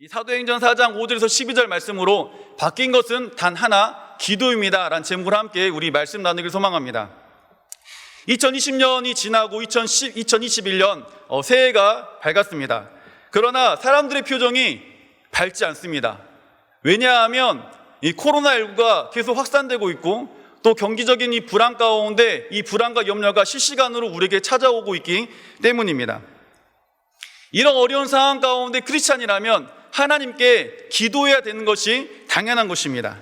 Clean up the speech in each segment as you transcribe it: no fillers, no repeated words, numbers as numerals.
이 사도행전 4장 5절에서 12절 말씀으로 바뀐 것은 단 하나, 기도입니다 라는 제목으로 함께 우리 말씀 나누기를 소망합니다. 2020년이 지나고 2021년 새해가 밝았습니다. 그러나 사람들의 표정이 밝지 않습니다. 왜냐하면 이 코로나19가 계속 확산되고 있고 또 경기적인 이 불안 가운데 이 불안과 염려가 실시간으로 우리에게 찾아오고 있기 때문입니다. 이런 어려운 상황 가운데 크리스찬이라면 하나님께 기도해야 되는 것이 당연한 것입니다.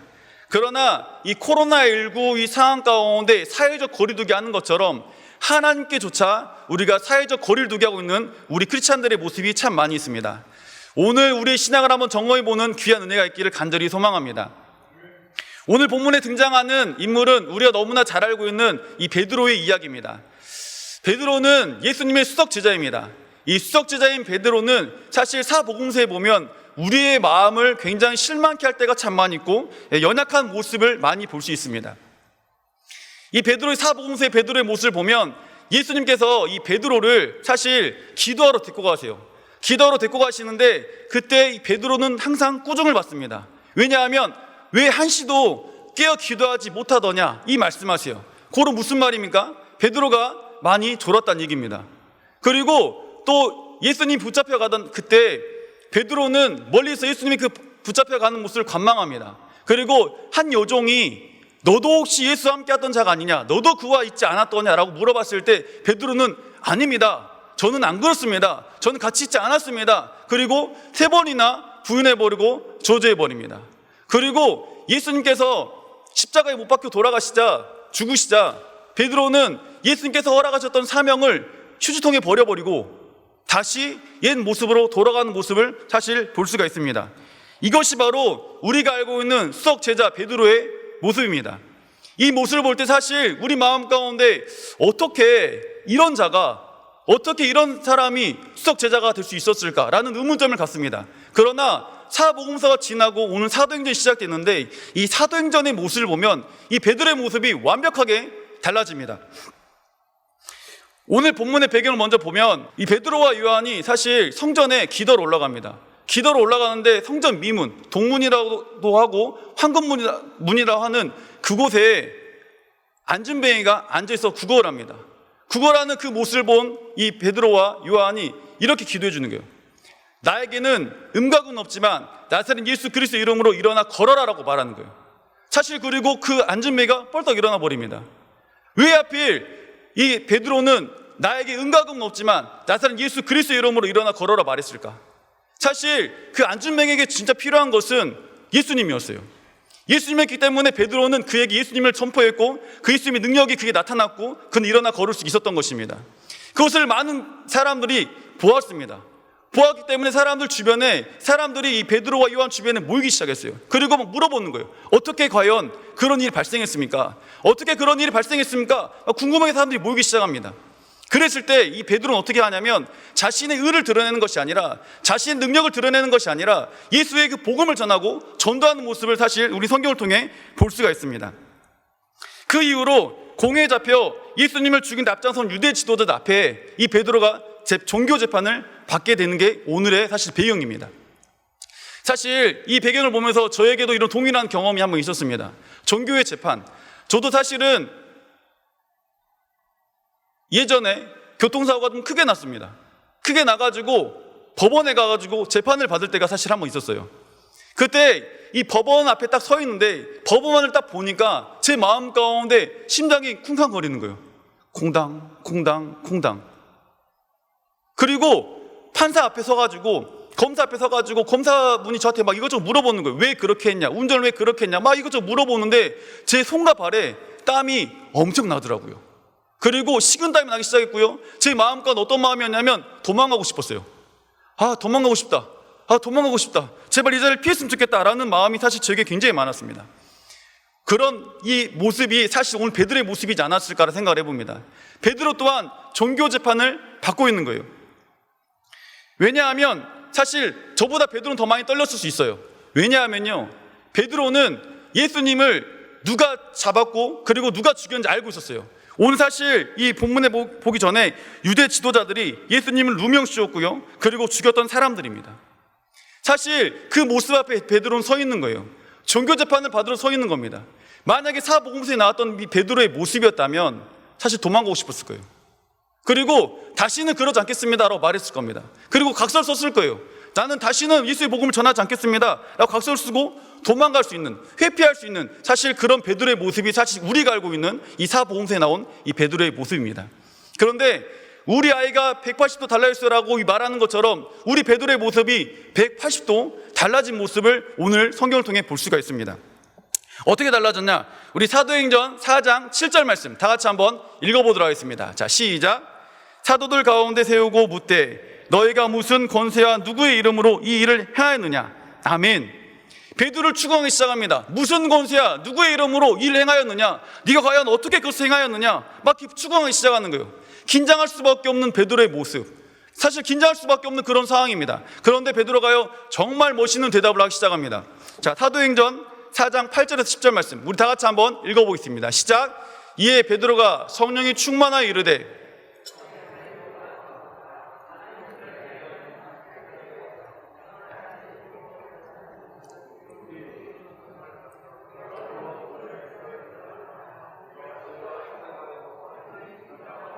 그러나 이 코로나19 이 상황 가운데 사회적 거리두기 하는 것처럼 하나님께조차 우리가 사회적 거리를 두게 하고 있는 우리 크리스찬들의 모습이 참 많이 있습니다. 오늘 우리의 신앙을 한번 점검해보는 귀한 은혜가 있기를 간절히 소망합니다. 오늘 본문에 등장하는 인물은 우리가 너무나 잘 알고 있는 이 베드로의 이야기입니다. 베드로는 예수님의 수석 제자입니다. 이 수석 제자인 베드로는 사실 사복음서에 보면 우리의 마음을 굉장히 실망케 할 때가 참 많이 있고 연약한 모습을 많이 볼 수 있습니다. 이 베드로의 사복음서의 베드로의 모습을 보면 예수님께서 이 베드로를 사실 기도하러 데리고 가세요. 기도하러 데리고 가시는데 그때 이 베드로는 항상 꾸중을 받습니다. 왜냐하면 왜 한시도 깨어 기도하지 못하더냐 이 말씀하세요. 그건 무슨 말입니까? 베드로가 많이 졸았다는 얘기입니다. 그리고 또 예수님 붙잡혀 가던 그때 베드로는 멀리서 예수님이 그 붙잡혀 가는 모습을 관망합니다. 그리고 한 여종이 너도 혹시 예수와 함께 하던 자가 아니냐, 너도 그와 있지 않았더냐라고 물어봤을 때 베드로는 아닙니다, 저는 안 그렇습니다, 저는 같이 있지 않았습니다. 그리고 3번이나 부인해버리고 저주해버립니다. 그리고 예수님께서 십자가에 못 박혀 돌아가시자 죽으시자 베드로는 예수님께서 허락하셨던 사명을 휴지통에 버려버리고 다시 옛 모습으로 돌아가는 모습을 사실 볼 수가 있습니다. 이것이 바로 우리가 알고 있는 수석 제자 베드로의 모습입니다. 이 모습을 볼 때 사실 우리 마음 가운데 어떻게 이런 자가, 어떻게 이런 사람이 수석 제자가 될 수 있었을까라는 의문점을 갖습니다. 그러나 사복음서가 지나고 오늘 사도행전이 시작됐는데 이 사도행전의 모습을 보면 이 베드로의 모습이 완벽하게 달라집니다. 오늘 본문의 배경을 먼저 보면 이 베드로와 요한이 사실 성전에 기도로 올라갑니다. 기도로 올라가는데 성전 미문, 동문이라고도 하고 황금문이라고 하는 그곳에 안진뱅이가 앉아있어 구걸을 합니다. 구걸하는 그 모습을 본 이 베드로와 요한이 이렇게 기도해 주는 거예요. 나에게는 음각은 없지만 나사렛 예수 그리스도 이름으로 일어나 걸어라라고 말하는 거예요. 사실 그리고 그 안진뱅이가 뻘떡 일어나 버립니다. 왜 하필 이 베드로는 나에게 음각은 없지만 나사렛 예수 그리스도 이름으로 일어나 걸어라 말했을까? 사실 그 안진뱅이에게 진짜 필요한 것은 예수님이었어요. 예수님이었기 때문에 베드로는 그에게 예수님을 전포했고 그 예수님의 능력이 그게 나타났고 그는 일어나 걸을 수 있었던 것입니다. 그것을 많은 사람들이 보았습니다. 보았기 때문에 사람들 주변에 사람들이 이 베드로와 요한 주변에 모이기 시작했어요. 그리고 막 물어보는 거예요. 어떻게 과연 그런 일이 발생했습니까? 어떻게 그런 일이 발생했습니까? 궁금하게 사람들이 모이기 시작합니다. 그랬을 때 이 베드로는 어떻게 하냐면 자신의 의를 드러내는 것이 아니라 자신의 능력을 드러내는 것이 아니라 예수의 그 복음을 전하고 전도하는 모습을 사실 우리 성경을 통해 볼 수가 있습니다. 그 이후로 공회에 잡혀 예수님을 죽인 앞장선 유대 지도자들 앞에 이 베드로가 종교 재판을 받게 되는 게 오늘의 사실 배경입니다. 사실 이 배경을 보면서 저에게도 이런 동일한 경험이 한 번 있었습니다. 종교의 재판. 저도 사실은 예전에 교통사고가 좀 크게 났습니다. 크게 나가지고 법원에 가가지고 재판을 받을 때가 사실 한 번 있었어요. 그때 이 법원 앞에 딱 서 있는데 법원을 딱 보니까 제 마음 가운데 심장이 쿵쾅거리는 거예요. 콩당 콩당 콩당. 그리고 판사 앞에 서가지고 검사 앞에 서가지고 검사분이 저한테 막 이것저것 물어보는 거예요. 왜 그렇게 했냐, 운전을 왜 그렇게 했냐, 막 이것저것 물어보는데 제 손과 발에 땀이 엄청 나더라고요. 그리고 식은땀이 나기 시작했고요. 제 마음 가운데 어떤 마음이었냐면 도망가고 싶었어요. 도망가고 싶다. 도망가고 싶다. 제발 이 자리를 피했으면 좋겠다라는 마음이 사실 저에게 굉장히 많았습니다. 그런 이 모습이 사실 오늘 베드로의 모습이지 않았을까라 생각을 해봅니다. 베드로 또한 종교 재판을 받고 있는 거예요. 왜냐하면 사실 저보다 베드로는 더 많이 떨렸을 수 있어요. 왜냐하면요, 베드로는 예수님을 누가 잡았고 그리고 누가 죽였는지 알고 있었어요. 오늘 사실 이 본문에 보기 전에 유대 지도자들이 예수님을 누명 씌웠고요, 그리고 죽였던 사람들입니다. 사실 그 모습 앞에 베드로는 서 있는 거예요. 종교재판을 받으러 서 있는 겁니다. 만약에 사복음서에 나왔던 이 베드로의 모습이었다면 사실 도망가고 싶었을 거예요. 그리고 다시는 그러지 않겠습니다 라고 말했을 겁니다. 그리고 각서를 썼을 거예요. 나는 다시는 예수의 복음을 전하지 않겠습니다 라고 각서를 쓰고 도망갈 수 있는, 회피할 수 있는, 사실 그런 베드로의 모습이 사실 우리가 알고 있는 이 사복음서에 나온 이 베드로의 모습입니다. 그런데 우리 아이가 180도 달라졌어라고 말하는 것처럼 우리 베드로의 모습이 180도 달라진 모습을 오늘 성경을 통해 볼 수가 있습니다. 어떻게 달라졌냐? 우리 사도행전 4장 7절 말씀 다 같이 한번 읽어보도록 하겠습니다. 자, 시작. 사도들 가운데 세우고 묻되 너희가 무슨 권세와 누구의 이름으로 이 일을 행하였느냐? 아멘. 베드로를 추궁하기 시작합니다. 무슨 권세야? 누구의 이름으로 이 일을 행하였느냐? 네가 과연 어떻게 그것을 행하였느냐? 막 추궁하기 시작하는 거예요. 긴장할 수밖에 없는 베드로의 모습, 사실 긴장할 수밖에 없는 그런 상황입니다. 그런데 베드로가요 정말 멋있는 대답을 하기 시작합니다. 자, 사도행전 4장 8절에서 10절 말씀 우리 다 같이 한번 읽어보겠습니다. 시작. 이에 베드로가 성령이 충만하여 이르되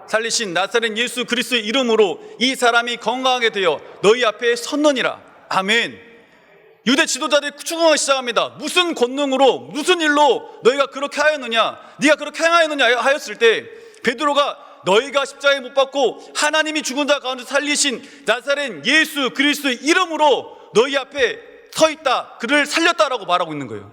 살리신 나사렛 예수 그리스도의 이름으로 이 사람이 건강하게 되어 너희 앞에 섰느니라. 아멘. 유대 지도자들이 추궁하기 시작합니다. 무슨 권능으로 무슨 일로 너희가 그렇게 하였느냐, 네가 그렇게 행하였느냐 하였을 때 베드로가 너희가 십자가에 못 박고 하나님이 죽은 자 가운데 살리신 나사렛 예수 그리스도의 이름으로 너희 앞에 서 있다, 그를 살렸다라고 말하고 있는 거예요.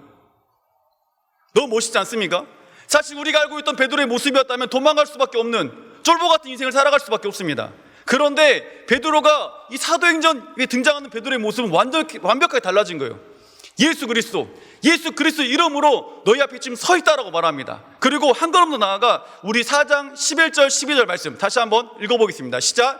너무 멋있지 않습니까? 사실 우리가 알고 있던 베드로의 모습이었다면 도망갈 수밖에 없는 쫄보 같은 인생을 살아갈 수밖에 없습니다. 그런데 베드로가 이 사도행전에 등장하는 베드로의 모습은 완벽하게 달라진 거예요. 예수 그리스도 이름으로 너희 앞에 지금 서 있다라고 말합니다. 그리고 한 걸음 더 나아가 우리 4장 11절 12절 말씀 다시 한번 읽어보겠습니다. 시작.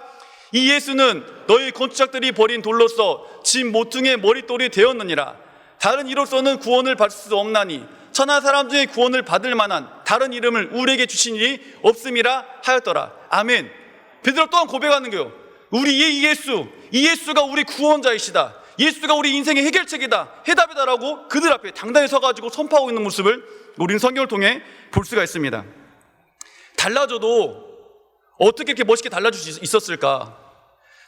이 예수는 너희 건축자들이 버린 돌로서 집 모퉁이의 머릿돌이 되었느니라. 다른 이로서는 구원을 받을 수 없나니 천하 사람 중에 구원을 받을 만한 다른 이름을 우리에게 주신 일이 없음이라 하였더라. 아멘. 베드로 또한 고백하는 거예요. 우리 이 예수가 우리 구원자이시다, 예수가 우리 인생의 해결책이다, 해답이다라고 그들 앞에 당당히 서가지고 선포하고 있는 모습을 우리는 성경을 통해 볼 수가 있습니다. 달라져도 어떻게 이렇게 멋있게 달라질 수 있었을까?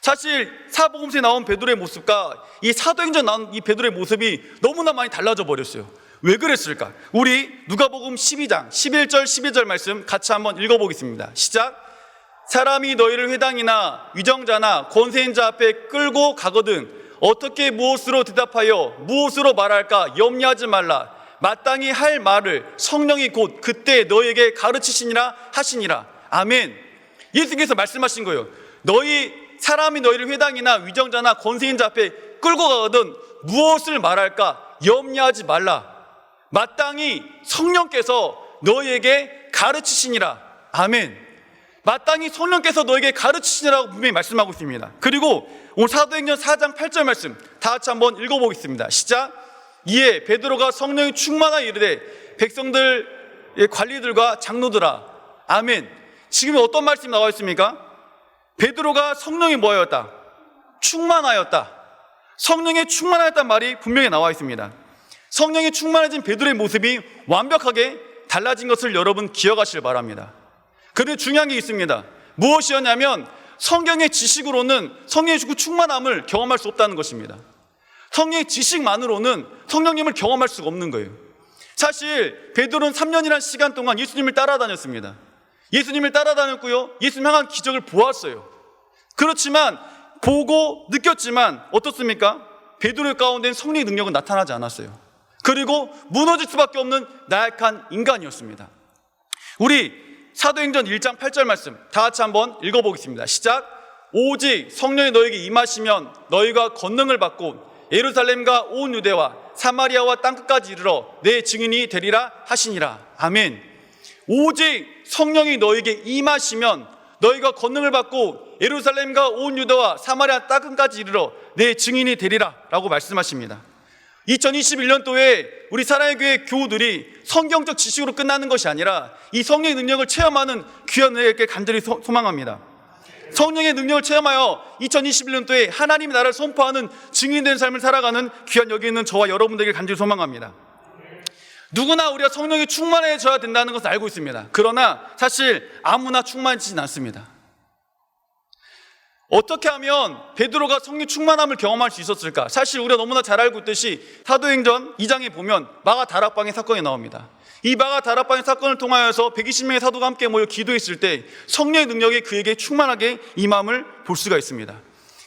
사실 사복음서에 나온 베드로의 모습과 이 사도행전에 나온 이 베드로의 모습이 너무나 많이 달라져 버렸어요. 왜 그랬을까? 우리 누가복음 12장 11절 12절 말씀 같이 한번 읽어보겠습니다. 시작. 사람이 너희를 회당이나 위정자나 권세인 자 앞에 끌고 가거든 어떻게 무엇으로 대답하여 무엇으로 말할까 염려하지 말라. 마땅히 할 말을 성령이 곧 그때 너희에게 가르치시니라 하시니라. 아멘. 예수님께서 말씀하신 거예요. 사람이 너희를 회당이나 위정자나 권세인 자 앞에 끌고 가거든 무엇을 말할까 염려하지 말라. 마땅히 성령께서 너희에게 가르치시니라. 아멘. 마땅히 성령께서 너에게 가르치시니라고 분명히 말씀하고 있습니다. 그리고 오늘 사도행전 4장 8절 말씀 다 같이 한번 읽어보겠습니다. 시작. 이에 베드로가 성령이 충만하여 이르되 백성들의 관리들과 장로들아. 아멘. 지금 어떤 말씀이 나와 있습니까? 베드로가 성령이 뭐였다? 충만하였다. 성령에 충만하였다는 말이 분명히 나와 있습니다. 성령이 충만해진 베드로의 모습이 완벽하게 달라진 것을 여러분 기억하시길 바랍니다. 그런데 중요한 게 있습니다. 무엇이었냐면 성경의 지식으로는 성령의 충만함을 경험할 수 없다는 것입니다. 성령의 지식만으로는 성령님을 경험할 수가 없는 거예요. 사실 베드로는 3년이라는 시간 동안 예수님을 따라다녔습니다. 예수님을 따라다녔고요, 예수님 향한 기적을 보았어요. 그렇지만 보고 느꼈지만 어떻습니까? 베드로 가운데는 성령의 능력은 나타나지 않았어요. 그리고 무너질 수밖에 없는 나약한 인간이었습니다. 우리 사도행전 1장 8절 말씀 다 같이 한번 읽어보겠습니다. 시작. 오직 성령이 너에게 임하시면 너희가 권능을 받고 예루살렘과 온 유대와 사마리아와 땅끝까지 이르러 내 증인이 되리라 하시니라. 아멘. 오직 성령이 너에게 임하시면 너희가 권능을 받고 예루살렘과 온 유대와 사마리아 땅끝까지 이르러 내 증인이 되리라 라고 말씀하십니다. 2021년도에 우리 사랑의 교회 교우들이 성경적 지식으로 끝나는 것이 아니라 이 성령의 능력을 체험하는 귀한 은혜를 간절히 소망합니다. 성령의 능력을 체험하여 2021년도에 하나님의 나라를 선포하는 증인된 삶을 살아가는 귀한 여기 있는 저와 여러분들에게 간절히 소망합니다. 누구나 우리가 성령이 충만해져야 된다는 것을 알고 있습니다. 그러나 사실 아무나 충만해지진 않습니다. 어떻게 하면 베드로가 성령 충만함을 경험할 수 있었을까? 사실 우리가 너무나 잘 알고 있듯이 사도행전 2장에 보면 마가 다락방의 사건이 나옵니다. 이 마가 다락방의 사건을 통하여서 120명의 사도가 함께 모여 기도했을 때 성령의 능력이 그에게 충만하게 임함을 볼 수가 있습니다.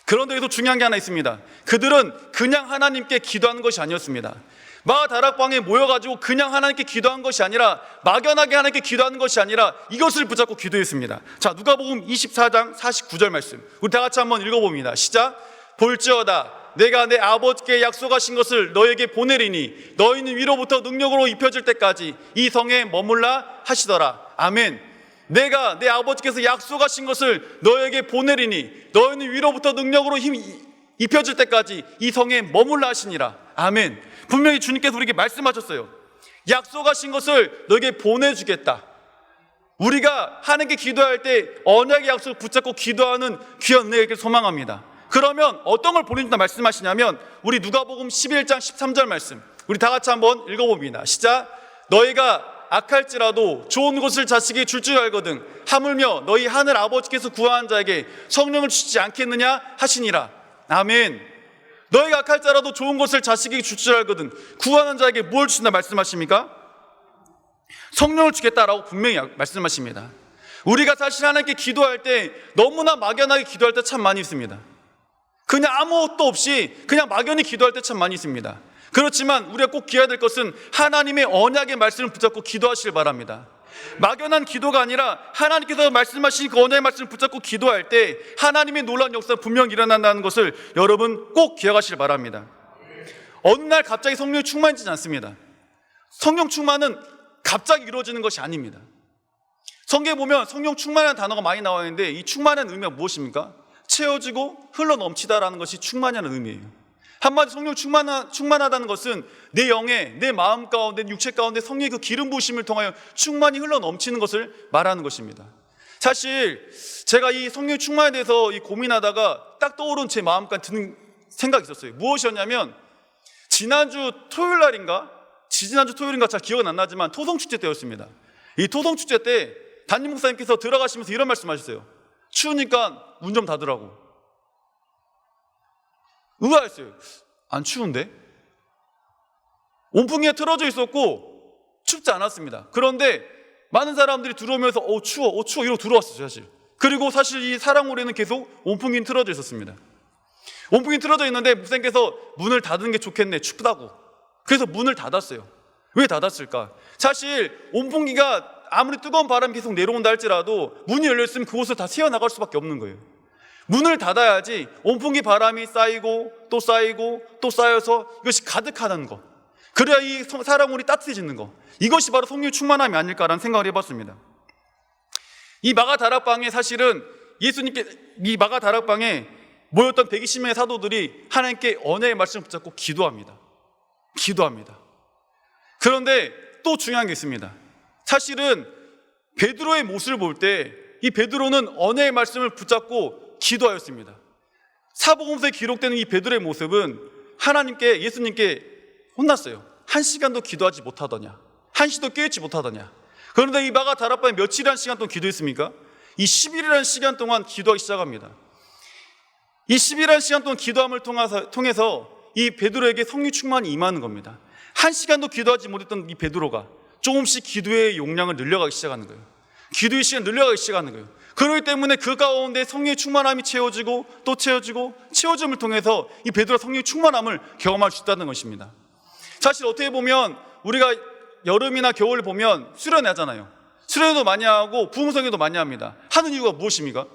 그런데 여기서 중요한 게 하나 있습니다. 그들은 그냥 하나님께 기도하는 것이 아니었습니다. 마가 다락방에 모여가지고 그냥 하나님께 기도한 것이 아니라 막연하게 하나님께 기도하는 것이 아니라 이것을 붙잡고 기도했습니다. 자, 누가복음 24장 49절 말씀 우리 다 같이 한번 읽어봅니다. 시작. 볼지어다 내가 내 아버지께 약속하신 것을 너에게 보내리니 너희는 위로부터 능력으로 입혀질 때까지 이 성에 머물라 하시더라. 아멘. 내가 내 아버지께서 약속하신 것을 너에게 보내리니 너희는 위로부터 능력으로 입혀질 때까지 이 성에 머물라 하시니라. 아멘. 분명히 주님께서 우리에게 말씀하셨어요. 약속하신 것을 너에게 보내주겠다. 우리가 하나님께 기도할 때 언약의 약속을 붙잡고 기도하는 귀한 은혜를 소망합니다. 그러면 어떤 걸 보내준다 말씀하시냐면 우리 누가복음 11장 13절 말씀 우리 다 같이 한번 읽어봅니다. 시작. 너희가 악할지라도 좋은 것을 자식에게 줄 줄 알거든 하물며 너희 하늘 아버지께서 구하는 자에게 성령을 주시지 않겠느냐 하시니라. 아멘. 너희가 악할지라도 좋은 것을 자식에게 줄 줄 알거든 구하는 자에게 뭘 주신다 말씀하십니까? 성령을 주겠다라고 분명히 말씀하십니다. 우리가 사실 하나님께 기도할 때 너무나 막연하게 기도할 때 참 많이 있습니다. 그냥 아무것도 없이 그냥 막연히 기도할 때 참 많이 있습니다. 그렇지만 우리가 꼭 기해야 될 것은 하나님의 언약의 말씀을 붙잡고 기도하시길 바랍니다. 막연한 기도가 아니라 하나님께서 말씀하신 그 언약의 말씀을 붙잡고 기도할 때 하나님의 놀라운 역사가 분명히 일어난다는 것을 여러분 꼭 기억하시길 바랍니다. 어느 날 갑자기 성령이 충만해지지 않습니다. 성령 충만은 갑자기 이루어지는 것이 아닙니다. 성경에 보면 성령 충만이라는 단어가 많이 나와 있는데 이 충만한 의미가 무엇입니까? 채워지고 흘러넘치다라는 것이 충만이라는 의미예요. 한마디 성령 충만하다는 것은 내 영에 내 마음 가운데 내 육체 가운데 성령의 그 기름 부으심을 통하여 충만히 흘러넘치는 것을 말하는 것입니다. 사실 제가 이 성령 충만에 대해서 고민하다가 딱 떠오른 제 마음까지 드는 생각이 있었어요. 무엇이었냐면 지난주 토요일날인가 지지난주 토요일인가 잘 기억은 안 나지만 토성축제 때였습니다. 이 토성축제 때 담임 목사님께서 들어가시면서 이런 말씀하셨어요. 추우니까 문 좀 닫으라고. 의아했어요. 안 추운데? 온풍기에 틀어져 있었고 춥지 않았습니다. 그런데 많은 사람들이 들어오면서 추워 이러고 들어왔어요 사실. 그리고 사실 이 사랑홀에는 계속 온풍기는 틀어져 있었습니다. 온풍기 틀어져 있는데 목사님께서 문을 닫는 게 좋겠네 춥다고. 그래서 문을 닫았어요. 왜 닫았을까? 사실 온풍기가 아무리 뜨거운 바람이 계속 내려온다 할지라도 문이 열려있으면 그곳을 다 새어나갈 수밖에 없는 거예요. 문을 닫아야지 온풍기 바람이 쌓이고 또 쌓이고 또 쌓여서 이것이 가득하다는 것, 그래야 이 사랑홀이 따뜻해지는 것, 이것이 바로 성령의 충만함이 아닐까라는 생각을 해봤습니다. 이 마가 다락방에 사실은 이 마가 다락방에 모였던 120명의 사도들이 하나님께 언약의 말씀을 붙잡고 기도합니다. 그런데 또 중요한 게 있습니다. 사실은 베드로의 모습을 볼 때 이 베드로는 언약의 말씀을 붙잡고 기도하였습니다. 사복음서에 기록되는 이 베드로의 모습은 하나님께, 예수님께 혼났어요. 1시간도 기도하지 못하더냐, 1시도 깨어있지 못하더냐. 그런데 이 마가 다락방에 며칠이라는 시간 동안 기도했습니까? 이 10일이라는 시간 동안 기도하기 시작합니다. 이 10일이라는 시간 동안 기도함을 통해서 이 베드로에게 성령 충만이 임하는 겁니다. 1시간도 기도하지 못했던 이 베드로가 조금씩 기도의 용량을 늘려가기 시작하는 거예요. 기도의 시간 늘려가기 시작하는 거예요. 그렇기 때문에 그 가운데 성령의 충만함이 채워지고 또 채워지고 채워짐을 통해서 이 베드로가 성령의 충만함을 경험할 수 있다는 것입니다. 사실 어떻게 보면 우리가 여름이나 겨울을 보면 수련회 하잖아요. 수련회도 많이 하고 부흥성회도 많이 합니다. 하는 이유가 무엇입니까?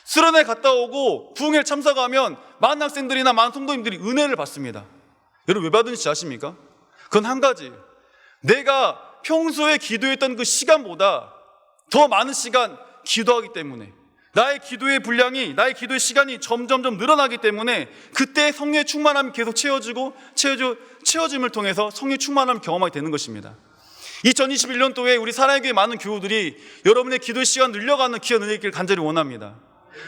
수련회 갔다 오고 부흥회를 참석하면 많은 학생들이나 많은 성도님들이 은혜를 받습니다. 여러분 왜 받는지 아십니까? 그건 한 가지예요. 내가 평소에 기도했던 그 시간보다 더 많은 시간 기도하기 때문에 나의 기도의 분량이, 나의 기도의 시간이 점점점 늘어나기 때문에 그때 성령의 충만함이 계속 채워짐을 통해서 성령의 충만함을 경험하게 되는 것입니다. 2021년도에 우리 사랑의 교회 많은 교우들이 여러분의 기도의 시간 늘려가는 귀한 은혜를 간절히 원합니다.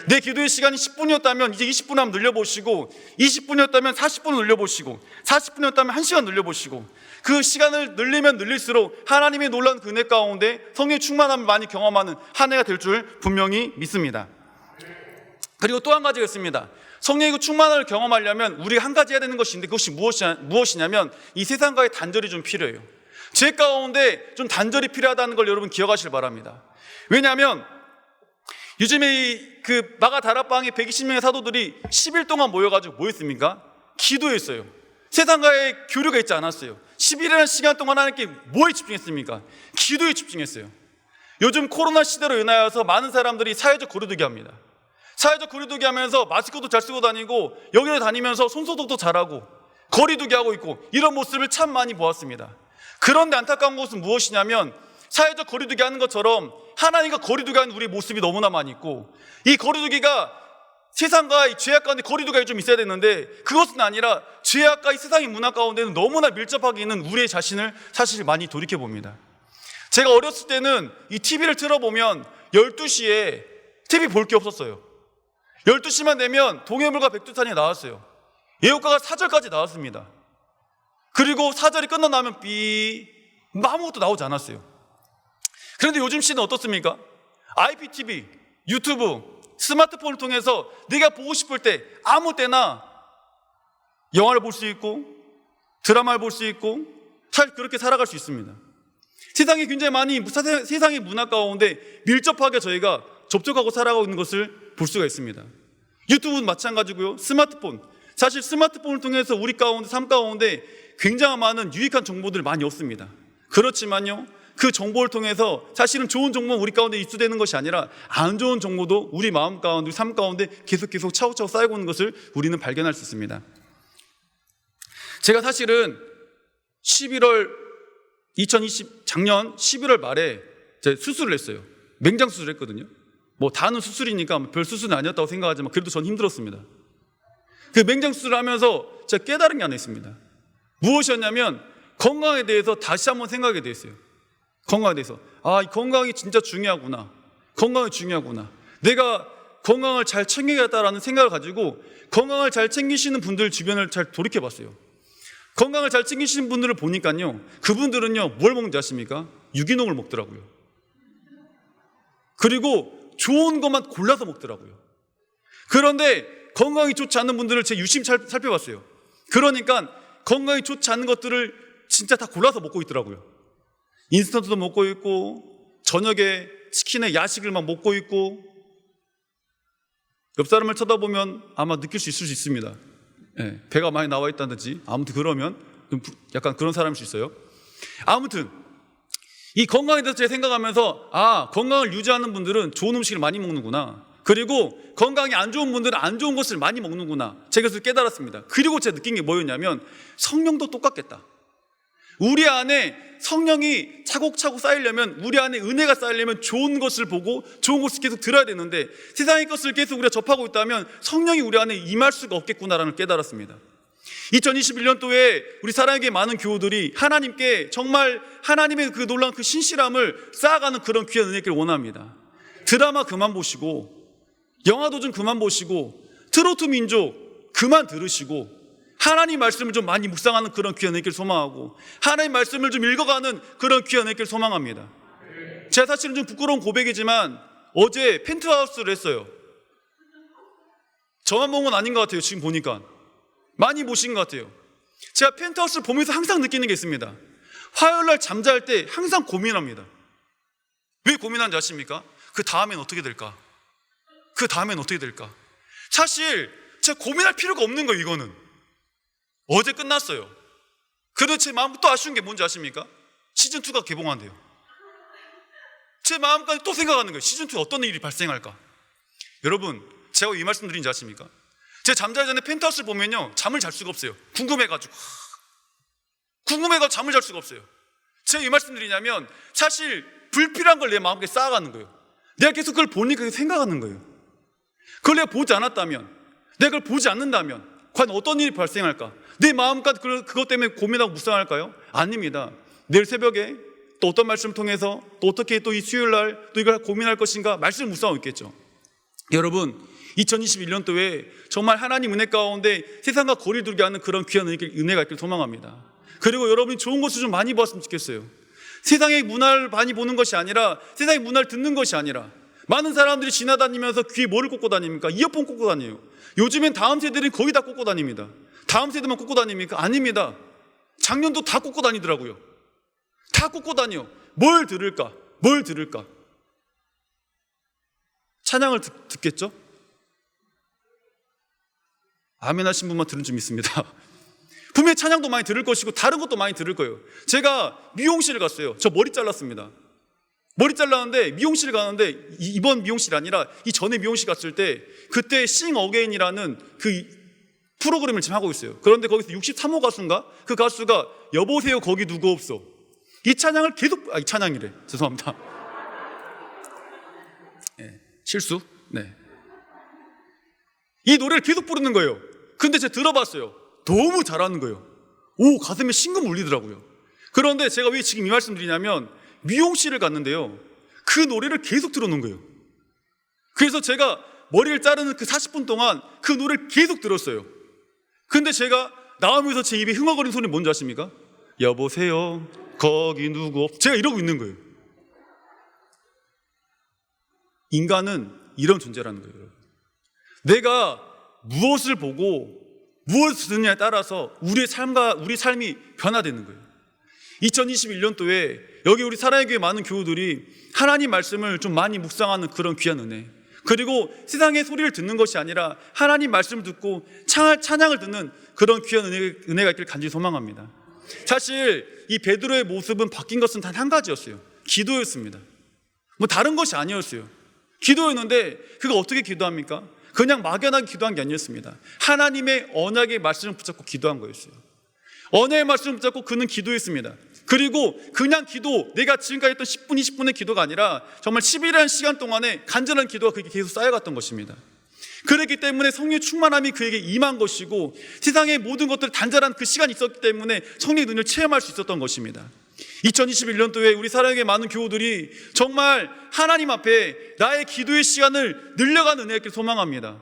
내 기도의 시간이 10분이었다면 이제 20분 한번 늘려보시고, 20분이었다면 40분을 늘려보시고, 40분이었다면 1시간 늘려보시고, 그 시간을 늘리면 늘릴수록 하나님의 놀라운 그 은혜 가운데 성령의 충만함을 많이 경험하는 한 해가 될 줄 분명히 믿습니다. 그리고 또 한 가지가 있습니다. 성령의 그 충만함을 경험하려면 우리가 한 가지 해야 되는 것인데, 그것이 무엇이냐면 이 세상과의 단절이 좀 필요해요. 제 가운데 좀 단절이 필요하다는 걸 여러분 기억하시길 바랍니다. 왜냐하면 요즘에 그 마가 다락방에 120명의 사도들이 10일 동안 모여가지고 뭐 했습니까? 기도했어요. 세상과의 교류가 있지 않았어요. 10일이라는 시간 동안 하나님께 뭐에 집중했습니까? 기도에 집중했어요. 요즘 코로나 시대로 인하여서 많은 사람들이 사회적 거리두기 합니다. 사회적 거리두기 하면서 마스크도 잘 쓰고 다니고 여기를 다니면서 손소독도 잘하고 거리두기 하고 있고, 이런 모습을 참 많이 보았습니다. 그런데 안타까운 것은 무엇이냐면 사회적 거리두기 하는 것처럼 하나님과 거리두기 하는 우리의 모습이 너무나 많이 있고, 이 거리두기가 세상과 이 죄악 가운데 거리두기가 좀 있어야 되는데, 그것은 아니라 죄악과 이 세상의 문화 가운데는 너무나 밀접하게 있는 우리의 자신을 사실 많이 돌이켜봅니다. 제가 어렸을 때는 이 TV를 틀어보면 12시에 TV 볼 게 없었어요. 12시만 되면 동해물과 백두산이 나왔어요. 예고가가 4절까지 나왔습니다. 그리고 4절이 끝나면 아무것도 나오지 않았어요. 그런데 요즘 시대는 어떻습니까? IPTV, 유튜브, 스마트폰을 통해서 내가 보고 싶을 때 아무 때나 영화를 볼 수 있고 드라마를 볼 수 있고 잘 그렇게 살아갈 수 있습니다. 세상에 굉장히 많이 세상의 문화 가운데 밀접하게 저희가 접촉하고 살아가고 있는 것을 볼 수가 있습니다. 유튜브는 마찬가지고요. 스마트폰, 사실 스마트폰을 통해서 우리 가운데 삶 가운데 굉장히 많은 유익한 정보들을 많이 얻습니다. 그렇지만요, 그 정보를 통해서 사실은 좋은 정보는 우리 가운데 입수되는 것이 아니라 안 좋은 정보도 우리 마음 가운데, 우리 삶 가운데 계속 차곡차곡 쌓이고 있는 것을 우리는 발견할 수 있습니다. 제가 사실은 2020 11월 말에 제가 수술을 했어요. 맹장 수술을 했거든요. 뭐 다는 수술이니까 별 수술은 아니었다고 생각하지만 그래도 전 힘들었습니다. 그 맹장 수술을 하면서 제가 깨달은 게 하나 있습니다. 무엇이었냐면 건강에 대해서 다시 한번 생각하게 됐어요. 건강에 대해서, 이 건강이 진짜 중요하구나. 건강이 중요하구나. 내가 건강을 잘 챙겨야겠다라는 생각을 가지고 건강을 잘 챙기시는 분들 주변을 잘 돌이켜봤어요. 건강을 잘 챙기시는 분들을 보니까요, 그분들은요 뭘 먹는지 아십니까? 유기농을 먹더라고요. 그리고 좋은 것만 골라서 먹더라고요. 그런데 건강이 좋지 않은 분들을 제가 유심히 살펴봤어요. 그러니까 건강이 좋지 않은 것들을 진짜 다 골라서 먹고 있더라고요. 인스턴트도 먹고 있고, 저녁에 치킨에 야식을 막 먹고 있고, 옆 사람을 쳐다보면 아마 느낄 수 있을 수 있습니다. 네, 배가 많이 나와 있다든지, 아무튼 그러면 약간 그런 사람일 수 있어요. 아무튼 이 건강에 대해서 제가 생각하면서, 건강을 유지하는 분들은 좋은 음식을 많이 먹는구나. 그리고 건강이 안 좋은 분들은 안 좋은 것을 많이 먹는구나. 제가 그것을 깨달았습니다. 그리고 제가 느낀 게 뭐였냐면 성령도 똑같겠다. 우리 안에 성령이 차곡차곡 쌓이려면, 우리 안에 은혜가 쌓이려면 좋은 것을 보고 좋은 것을 계속 들어야 되는데, 세상의 것을 계속 우리가 접하고 있다면 성령이 우리 안에 임할 수가 없겠구나라는 걸 깨달았습니다. 2021년도에 우리 사랑에게 많은 교우들이 하나님께 정말 하나님의 그 놀라운 그 신실함을 쌓아가는 그런 귀한 은혜를 원합니다. 드라마 그만 보시고, 영화도 좀 그만 보시고, 트로트 민족 그만 들으시고, 하나님 말씀을 좀 많이 묵상하는 그런 귀한 은혜를 소망하고, 하나님 말씀을 좀 읽어가는 그런 귀한 은혜를 소망합니다. 제가 사실은 좀 부끄러운 고백이지만 어제 펜트하우스를 했어요. 저만 본 건 아닌 것 같아요. 지금 보니까 많이 보신 것 같아요. 제가 펜트하우스를 보면서 항상 느끼는 게 있습니다. 화요일날 잠잘 때 항상 고민합니다. 왜 고민하는지 아십니까? 그 다음엔 어떻게 될까? 그 다음엔 어떻게 될까? 사실 제가 고민할 필요가 없는 거예요. 이거는 어제 끝났어요. 그런데 제 마음 또 아쉬운 게 뭔지 아십니까? 시즌2가 개봉한대요. 제 마음까지 또 생각하는 거예요. 시즌2 어떤 일이 발생할까? 여러분, 제가 왜 이 말씀 드린지 아십니까? 제가 잠자기 전에 펜트하우스를 보면요 잠을 잘 수가 없어요. 궁금해가지고 잠을 잘 수가 없어요. 제가 이 말씀 드리냐면 사실 불필요한 걸 내 마음속에 쌓아가는 거예요. 내가 계속 그걸 보니까 생각하는 거예요. 그걸 내가 보지 않았다면, 내가 그걸 보지 않는다면 과연 어떤 일이 발생할까? 내 마음까지 그것 때문에 고민하고 묵상할까요? 아닙니다. 내일 새벽에 또 어떤 말씀을 통해서 또 어떻게 또 이 수요일 날 또 이걸 고민할 것인가 말씀을 묵상하고 있겠죠. 여러분, 2021년도에 정말 하나님 은혜 가운데 세상과 거리 두게 하는 그런 귀한 은혜가 있길 소망합니다. 그리고 여러분이 좋은 것을 좀 많이 보았으면 좋겠어요. 세상의 문화를 많이 보는 것이 아니라, 세상의 문화를 듣는 것이 아니라, 많은 사람들이 지나다니면서 귀에 뭐를 꽂고 다닙니까? 이어폰 꽂고 다녀요. 요즘엔 다음 세대들이 거의 다 꽂고 다닙니다. 다음 세대만 꽂고 다닙니까? 아닙니다. 작년도 다 꽂고 다니더라고요. 다 꽂고 다녀요. 뭘 들을까? 뭘 들을까? 찬양을 듣겠죠? 아멘 하신 분만 들은 좀 있습니다. 분명히 찬양도 많이 들을 것이고 다른 것도 많이 들을 거예요. 제가 미용실을 갔어요. 저 머리 잘랐습니다. 머리 잘랐는데 미용실 가는데, 이번 미용실이 아니라 이전에 미용실 갔을 때 그때 싱 어게인이라는 그 프로그램을 지금 하고 있어요. 그런데 거기서 63호 가수인가? 그 가수가 여보세요 거기 누구 없어, 이 찬양을 계속, 이 찬양이래, 죄송합니다. 네, 실수. 네. 이 노래를 계속 부르는 거예요. 근데 제가 들어봤어요. 너무 잘하는 거예요. 오, 가슴에 싱금 울리더라고요. 그런데 제가 왜 지금 이 말씀 드리냐면, 미용실을 갔는데요, 그 노래를 계속 들어놓은 거예요. 그래서 제가 머리를 자르는 그 40분 동안 그 노래를 계속 들었어요. 근데 제가 나오면서 제 입에 흥얼거리는 소리 뭔지 아십니까? 여보세요 거기 누구 없, 제가 이러고 있는 거예요. 인간은 이런 존재라는 거예요, 여러분. 내가 무엇을 보고 무엇을 듣느냐에 따라서 우리 삶이 변화되는 거예요. 2021년도에 여기 우리 사랑의 교회 많은 교우들이 하나님 말씀을 좀 많이 묵상하는 그런 귀한 은혜, 그리고 세상의 소리를 듣는 것이 아니라 하나님 말씀을 듣고 찬양을 듣는 그런 귀한 은혜가 있길 간절히 소망합니다. 사실 이 베드로의 모습은 바뀐 것은 단 한 가지였어요. 기도였습니다. 뭐 다른 것이 아니었어요. 기도였는데 그가 어떻게 기도합니까? 그냥 막연하게 기도한 게 아니었습니다. 하나님의 언약의 말씀을 붙잡고 기도한 거였어요. 언약의 말씀을 붙잡고 그는 기도했습니다. 그리고 그냥 기도, 내가 지금까지 했던 10분, 20분의 기도가 아니라 정말 10일이라는 시간 동안에 간절한 기도가 그에게 계속 쌓여갔던 것입니다. 그렇기 때문에 성령의 충만함이 그에게 임한 것이고, 세상의 모든 것들을 단절한 그 시간이 있었기 때문에 성령의 눈을 체험할 수 있었던 것입니다. 2021년도에 우리 사랑의 많은 교우들이 정말 하나님 앞에 나의 기도의 시간을 늘려가는 은혜를 소망합니다.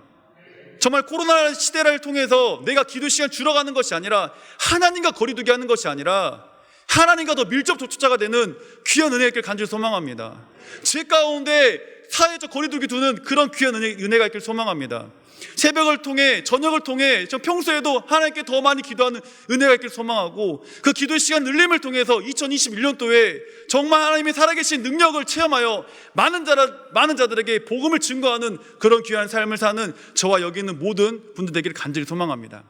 정말 코로나 시대를 통해서 내가 기도 시간 줄여가는 것이 아니라, 하나님과 거리두기 하는 것이 아니라 하나님과 더 밀접 접촉자가 되는 귀한 은혜를 간절히 소망합니다. 제 가운데 사회적 거리두기 두는 그런 귀한 은혜가 있길 소망합니다. 새벽을 통해, 저녁을 통해 저 평소에도 하나님께 더 많이 기도하는 은혜가 있길 소망하고, 그 기도의 시간 늘림을 통해서 2021년도에 정말 하나님의 살아계신 능력을 체험하여 많은 자들에게 복음을 증거하는 그런 귀한 삶을 사는 저와 여기 있는 모든 분들 되기를 간절히 소망합니다.